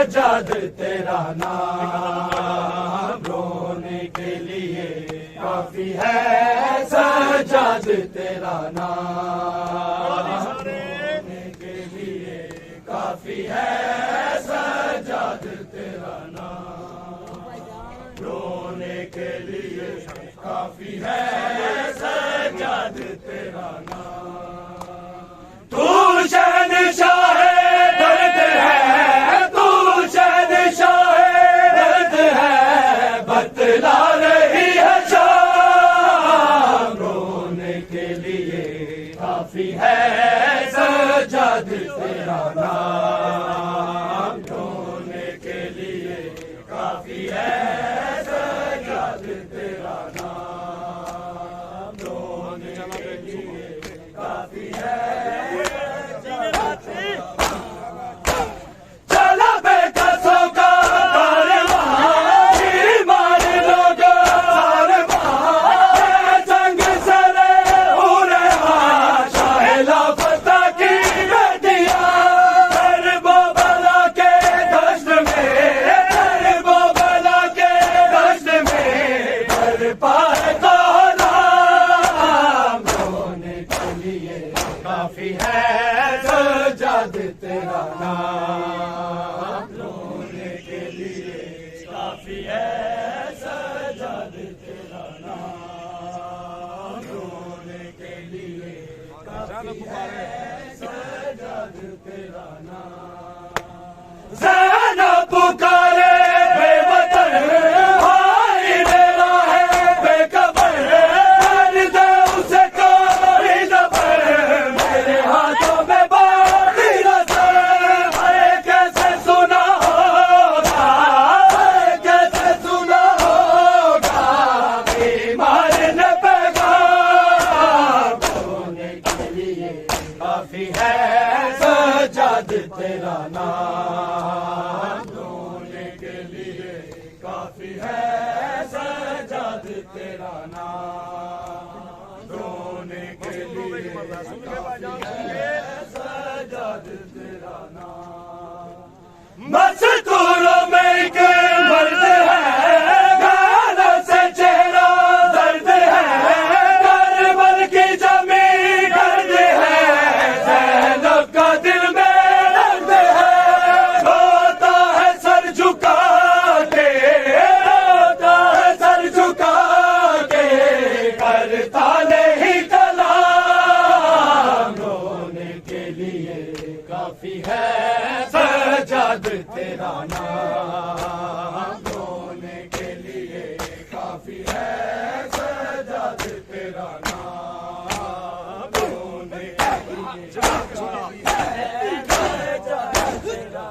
सजाद तेरा नाम रोने के लिए काफी है सजाद तेरा नाम रोने के लिए काफी है सजाद तेरा नाम रोने के लिए काफी है सजाद तेरा नाम तू शहंशाह दर्द है तू शहंशाह दर्द है बतला रही है शाम रोने के लिए काफी है सजाद तेरा नाम रोने के लिए काफी है सजाद तेरा नाम रोने के लिए काफी है चला बेकसों का कारवां मार लोगो कारवां संग सरे उरे शाहिला फता की बेटियां करबो बला के दश्त में करबो बला के दश्त में कर पाए तो नाम रोने के लिए काफी है सजाद तेरा नाम रोने के लिए काफी है सजाद तेरा नाम रोने के लिए काफी है सजाद तेरा नाम ज़ैना पुकारे बेवतन भाई मेरा है बेखबर कर दे उसे कोई ज़बर मेरे हाथों में बांधी नज़र है कैसे सुना होगा कैसे सुना होगा बीमार ने पैगाम रोने के लिए काफी है सजाद तेरा नाम रोने के लिए काफी है सजाद तेरा नाम रोने के लिए सजाद तेरा नाम मस्तूरों में एक मर्द है गालों से चेहरा दर्द है करबल की जमीन दर्द है ज़ैनब का दिल में दर्द है रोता है सर झुका के रोता है सर झुका के करता नहीं कलाम रोने के लिए काफी है सजाद तेरा नाम रोने के लिए काफी है सजाद तेरा नाम रोने के लिए काफी है सजाद तेरा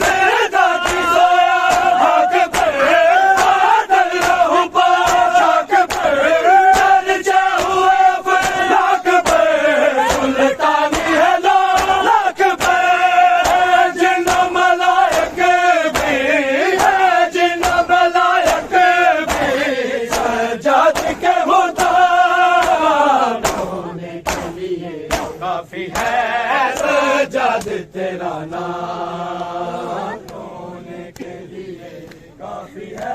ज़िंदा की सोया हक पर बादल रहूं पाक पर चल जाऊं अफलाक पर सुल्तानी है लाख पर जिन्ना मलायक भी है जिन्ना मलायक भी सजाद के मुताब रोने के लिए काफी है सजाद तेरा नाम रोने के लिए काफी है